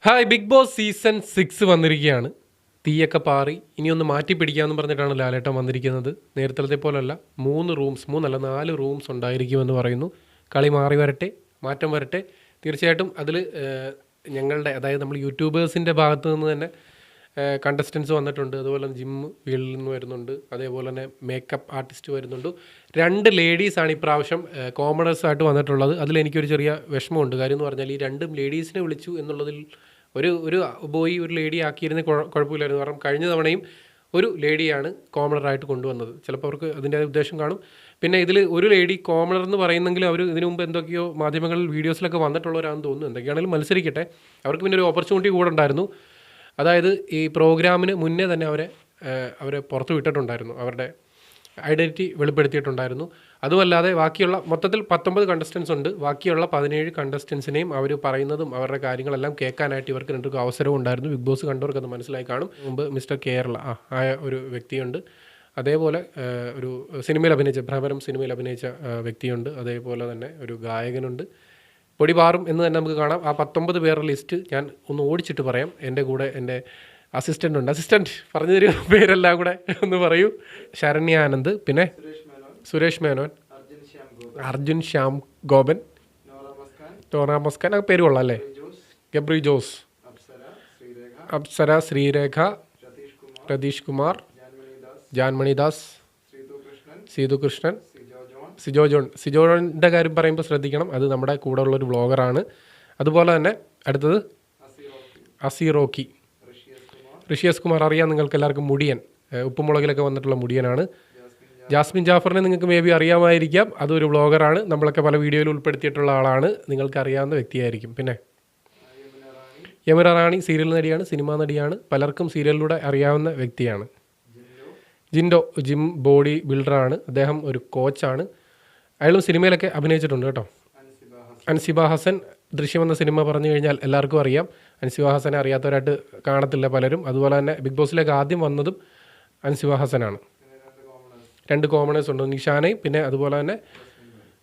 Hi, big boss season 6 വന്നിരിക്കുകയാണ്. തീയൊക്കെ പാറി ഇനിയൊന്ന് മാറ്റി പിടിക്കാമെന്ന് പറഞ്ഞിട്ടാണ് ലാലേട്ടൻ വന്നിരിക്കുന്നത്. നേരത്തെ പോലല്ല, 4 റൂംസ് ഉണ്ടായിരിക്കുമെന്ന് പറയുന്നു. കളി മാറി വരട്ടെ, മാറ്റം വരട്ടെ. തീർച്ചയായിട്ടും അതിൽ ഞങ്ങളുടെ, അതായത് നമ്മൾ യൂട്യൂബേഴ്സിൻ്റെ ഭാഗത്തു നിന്ന് തന്നെ കണ്ടസ്റ്റൻസ് വന്നിട്ടുണ്ട്. അതുപോലെ തന്നെ ജിം ഫീൽഡിൽ നിന്ന് വരുന്നുണ്ട്. അതേപോലെ തന്നെ മേക്കപ്പ് ആർട്ടിസ്റ്റ് വരുന്നുണ്ട്. 2 ലേഡീസാണ് ഇപ്രാവശ്യം കോമണേഴ്സായിട്ട് വന്നിട്ടുള്ളത്. അതിലെനിക്കൊരു ചെറിയ വിഷമമുണ്ട്. കാര്യം എന്ന് പറഞ്ഞാൽ ഈ 2 ലേഡീസിനെ വിളിച്ചു എന്നുള്ളതിൽ ഒരു ബോയ് ഒരു ലേഡി ആക്കിയിരുന്ന കുഴപ്പമില്ലായിരുന്നു. കാരണം കഴിഞ്ഞ തവണയും ഒരു ലേഡിയാണ് കോമണറായിട്ട് കൊണ്ടുവന്നത്. ചിലപ്പോൾ അവർക്ക് അതിൻ്റെ ഉദ്ദേശം കാണും. പിന്നെ ഇതിൽ ഒരു ലേഡി കോമണർ എന്ന് പറയുന്നെങ്കിലും അവർ ഇതിനു മുമ്പ് എന്തൊക്കെയോ മാധ്യമങ്ങളിൽ വീഡിയോസിലൊക്കെ വന്നിട്ടുള്ളവരാണെന്ന് തോന്നുന്നു. എന്തൊക്കെയാണെങ്കിലും മത്സരിക്കട്ടെ. അവർക്ക് പിന്നെ ഒരു ഓപ്പർച്യൂണിറ്റി കൂടെ ഉണ്ടായിരുന്നു. അതായത് ഈ പ്രോഗ്രാമിന് മുന്നേ തന്നെ അവരെ പുറത്ത് വിട്ടിട്ടുണ്ടായിരുന്നു. അവരുടെ ഐഡൻറ്റിറ്റി വെളിപ്പെടുത്തിയിട്ടുണ്ടായിരുന്നു. അതുമല്ലാതെ ബാക്കിയുള്ള മൊത്തത്തിൽ 19 കണ്ടസ്റ്റൻസ് ഉണ്ട്. ബാക്കിയുള്ള 17 കണ്ടസ്റ്റൻസിനെയും അവർ പറയുന്നതും അവരുടെ കാര്യങ്ങളെല്ലാം കേൾക്കാനായിട്ട് ഇവർക്ക് 2 അവസരവും ഉണ്ടായിരുന്നു. ബിഗ് ബോസ് കണ്ടവർക്ക് അത് മനസ്സിലായി കാണും. മുമ്പ് മിസ്റ്റർ കേരള ആയ ഒരു വ്യക്തിയുണ്ട്. അതേപോലെ ഒരു സിനിമയിൽ അഭിനയിച്ച ഭ്രമരം സിനിമയിൽ അഭിനയിച്ച വ്യക്തിയുണ്ട്. അതേപോലെ തന്നെ ഒരു ഗായകനുണ്ട്. പൊടിപാറും എന്ന് തന്നെ നമുക്ക് കാണാം. ആ 19 പേരുടെ ലിസ്റ്റ് ഞാൻ ഒന്ന് ഓടിച്ചിട്ട് പറയാം. എൻ്റെ കൂടെ എൻ്റെ അസിസ്റ്റൻ്റ് ഉണ്ട്. അസിസ്റ്റൻറ്റ് പറഞ്ഞു തരും പേരെല്ലാം കൂടെ ഒന്ന് പറയൂ. ശരണ്യ ആനന്ദ്, പിന്നെ സുരേഷ് മേനോൻ, അർജുൻ ശ്യാം ഗോപൻ, നോറ മസ്കാൻ, പേര് കൊള്ളാം അല്ലേ? ഗബ്രി ജോസ്, അപ്സര ശ്രീരേഖ, രതീഷ് കുമാർ, ജാൻമണി ദാസ്, സീതു കൃഷ്ണൻ, സിജോ ജോണിൻ്റെ കാര്യം പറയുമ്പോൾ ശ്രദ്ധിക്കണം. അത് നമ്മുടെ കൂടെ ഉള്ളൊരു വ്ളോഗറാണ്. അതുപോലെ തന്നെ അടുത്തത് അസീറോക്കി, ഋഷിയസ് കുമാർ, അറിയാം നിങ്ങൾക്ക് എല്ലാവർക്കും, മുടിയൻ, ഉപ്പുമുളകിലൊക്കെ വന്നിട്ടുള്ള മുടിയനാണ്. ജാസ്മിൻ ജാഫറിനെ നിങ്ങൾക്ക് മേ ബി അറിയാമായിരിക്കാം. അതൊരു വ്ളോഗറാണ്. നമ്മളൊക്കെ പല വീഡിയോയിൽ ഉൾപ്പെടുത്തിയിട്ടുള്ള ആളാണ്. നിങ്ങൾക്ക് അറിയാവുന്ന വ്യക്തിയായിരിക്കും. പിന്നെ യമന റാണി സീരിയൽ നടിയാണ്, സിനിമാ നടിയാണ്. പലർക്കും സീരിയലിലൂടെ അറിയാവുന്ന വ്യക്തിയാണ്. ജിൻഡോ ജിം ബോഡി ബിൽഡറാണ്. അദ്ദേഹം ഒരു കോച്ചാണ്. അയാളും സിനിമയിലൊക്കെ അഭിനയിച്ചിട്ടുണ്ട് കേട്ടോ. അൻസിബ ഹസൻ, ദൃശ്യം എന്ന സിനിമ പറഞ്ഞു കഴിഞ്ഞാൽ എല്ലാവർക്കും അറിയാം. അൻസിബ ഹസനെ അറിയാത്തവരായിട്ട് കാണത്തില്ല പലരും. അതുപോലെ തന്നെ ബിഗ് ബോസിലേക്ക് ആദ്യം വന്നതും അൻസിബ ഹസനാണ്. 2 കോമണേഴ്സ് ഉണ്ട്, നിഷാനയും പിന്നെ അതുപോലെ തന്നെ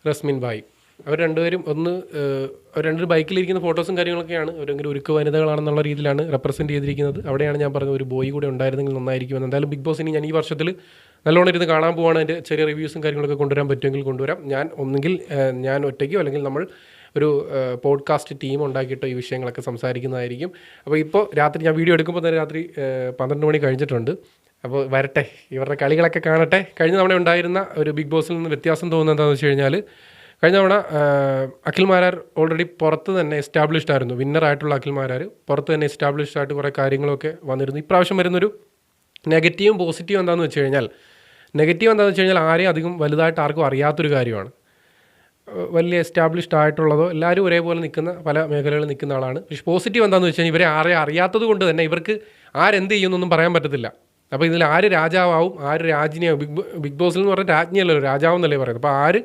റസ്മിൻ ബായി. അവർ രണ്ടുപേരും അവർ 2 ബൈക്കിലിരിക്കുന്ന ഫോട്ടോസും കാര്യങ്ങളൊക്കെയാണ്. അവരെങ്കിലും ഉരുക്ക് വനിതകളാണെന്നുള്ള രീതിയിലാണ് റെപ്രസെൻറ്റ് ചെയ്തിരിക്കുന്നത്. അവിടെയാണ് ഞാൻ പറഞ്ഞത് ഒരു ബോയ് കൂടെ ഉണ്ടായിരുന്നെങ്കിൽ നന്നായിരിക്കുമെന്ന്. എന്തായാലും ബിഗ് ബോസിന് ഞാൻ ഈ വർഷത്തിൽ നല്ലോണം ഇരുന്ന് കാണാൻ പോവാണ്. അതിൻ്റെ ചെറിയ റിവ്യൂസും കാര്യങ്ങളൊക്കെ കൊണ്ടുവരാൻ പറ്റുമെങ്കിൽ കൊണ്ടുവരാം. ഞാൻ ഒറ്റയ്ക്കോ അല്ലെങ്കിൽ നമ്മൾ ഒരു പോഡ്കാസ്റ്റ് ടീം ഉണ്ടാക്കിയിട്ടോ ഈ വിഷയങ്ങളൊക്കെ സംസാരിക്കുന്നതായിരിക്കും. അപ്പോൾ ഇപ്പോൾ രാത്രി ഞാൻ വീഡിയോ എടുക്കുമ്പോൾ തന്നെ രാത്രി 12 മണി കഴിഞ്ഞിട്ടുണ്ട്. അപ്പോൾ വരട്ടെ, ഇവരുടെ കളികളൊക്കെ കാണട്ടെ. കഴിഞ്ഞ തവണ ഉണ്ടായിരുന്ന ഒരു ബിഗ് ബോസിൽ നിന്ന് വ്യത്യാസം തോന്നുന്നത് എന്താണെന്ന് വെച്ച് കഴിഞ്ഞാൽ, കഴിഞ്ഞ തവണ അഖിൽ മാരാർ ഓൾറെഡി പുറത്ത് തന്നെ എസ്റ്റാബ്ലിഷ്ഡ് ആയിരുന്നു. വിന്നറായിട്ടുള്ള അഖിൽ മാരാർ പുറത്ത് തന്നെ എസ്റ്റാബ്ലിഷ്ഡ് ആയിട്ട് കുറേ കാര്യങ്ങളൊക്കെ വന്നിരുന്നു. ഇപ്രാവശ്യം വരുന്നൊരു നെഗറ്റീവും പോസിറ്റീവും എന്താണെന്ന് വെച്ച് കഴിഞ്ഞാൽ ആരെയും അധികം വലുതായിട്ട് ആർക്കും അറിയാത്തൊരു കാര്യമാണ്. വലിയ എസ്റ്റാബ്ലിഷ്ഡ് ആയിട്ടുള്ളതോ എല്ലാവരും ഒരേപോലെ നിൽക്കുന്ന പല മേഖലകളിൽ നിൽക്കുന്ന ആളാണ്. പക്ഷേ പോസിറ്റീവ് എന്താണെന്ന് വെച്ച് കഴിഞ്ഞാൽ ഇവരെ ആരെയും അറിയാത്തത് കൊണ്ട് തന്നെ ഇവർക്ക് ആരെന്ത് ചെയ്യുമെന്നൊന്നും പറയാൻ പറ്റത്തില്ല. അപ്പോൾ ഇതിൽ ആര് രാജാവാകും, ആര് രാജ്ഞിയാവും, ബിഗ് ബോസിൽ എന്ന് പറഞ്ഞാൽ രാജ്ഞിയല്ലല്ലോ, രാജാവെന്നല്ലേ പറയുന്നത്. അപ്പോൾ ആര്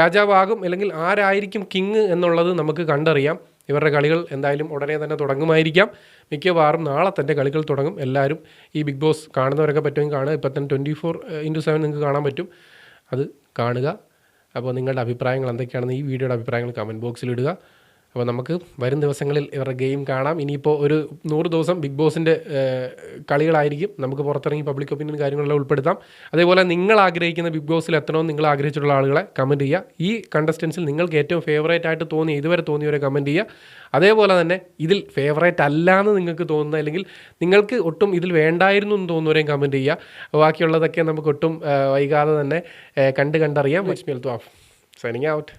രാജാവാകും അല്ലെങ്കിൽ ആരായിരിക്കും കിങ് എന്നുള്ളത് നമുക്ക് കണ്ടറിയാം. ഇവരുടെ കളികൾ എന്തായാലും ഉടനെ തന്നെ തുടങ്ങുമായിരിക്കാം. മിക്കവാറും നാളെ തന്നെ കളികൾ തുടങ്ങും. എല്ലാവരും ഈ ബിഗ് ബോസ് കാണുന്നവരൊക്കെ പറ്റുമെങ്കിൽ കാണുക. ഇപ്പം തന്നെ 24/7 നിങ്ങൾക്ക് കാണാൻ പറ്റും. അത് കാണുക. അപ്പോൾ നിങ്ങളുടെ അഭിപ്രായങ്ങൾ എന്തൊക്കെയാണെന്ന് ഈ വീഡിയോയുടെ അഭിപ്രായങ്ങൾ കമൻറ്റ് ബോക്സിൽ ഇടുക. അപ്പോൾ നമുക്ക് വരും ദിവസങ്ങളിൽ ഇവരുടെ ഗെയിം കാണാം. ഇനിയിപ്പോൾ ഒരു 100 ദിവസം ബിഗ് ബോസിൻ്റെ കളികളായിരിക്കും. നമുക്ക് പുറത്തിറങ്ങി പബ്ലിക് ഒപ്പീനിയൻ കാര്യങ്ങളെല്ലാം ഉൾപ്പെടുത്താം. അതേപോലെ നിങ്ങൾ ആഗ്രഹിക്കുന്ന ബിഗ് ബോസിൽ എത്തണമെന്ന് നിങ്ങൾ ആഗ്രഹിച്ചിട്ടുള്ള ആളുകളെ കമൻറ്റ് ചെയ്യുക. ഈ കണ്ടസ്റ്റൻസിൽ നിങ്ങൾക്ക് ഏറ്റവും ഫേവറേറ്റ് ആയിട്ട് തോന്നിയ, ഇതുവരെ തോന്നിയവരെ കമൻറ്റ് ചെയ്യുക. അതേപോലെ തന്നെ ഇതിൽ ഫേവറേറ്റ് അല്ലാന്ന് നിങ്ങൾക്ക് തോന്നുന്ന, അല്ലെങ്കിൽ നിങ്ങൾക്ക് ഒട്ടും ഇതിൽ വേണ്ടായിരുന്നു എന്ന് തോന്നുന്നവരെയും കമൻറ്റ് ചെയ്യുക. ബാക്കിയുള്ളതൊക്കെ നമുക്ക് ഒട്ടും വൈകാതെ തന്നെ കണ്ടറിയാം. Signing out.